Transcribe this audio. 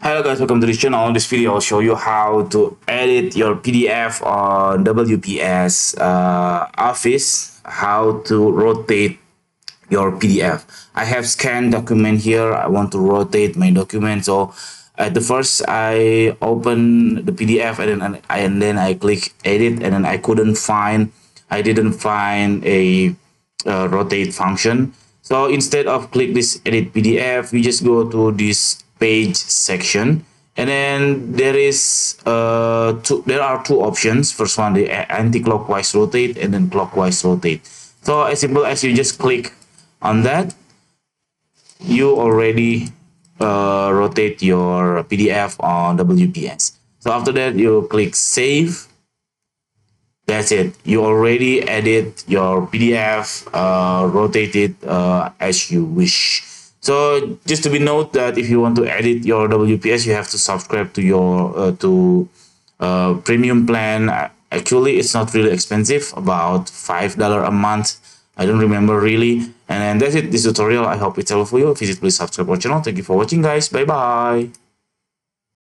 Hello guys, welcome to this channel. In this video, I'll show you how to edit your PDF on WPS Office, how to rotate your PDF. I have scanned document here. I want to rotate my document. So at the first, I open the PDF and then I click edit, and then I didn't find a rotate function. So instead of click this edit PDF, we just go to this page section, and then there are two options. First one, the anti-clockwise rotate, and then clockwise rotate. So as simple as you just click on that, you already rotate your PDF on WPS. So after that, you click save. That's it. You already edit your PDF, rotate it as you wish. So just to be note that if you want to edit your WPS, you have to subscribe to your premium plan. Actually, it's not really expensive, about $5 a month. I don't remember really. And then that's it. This tutorial, I hope it's helpful for you. If it is, please subscribe our channel. Thank you for watching, guys. Bye bye.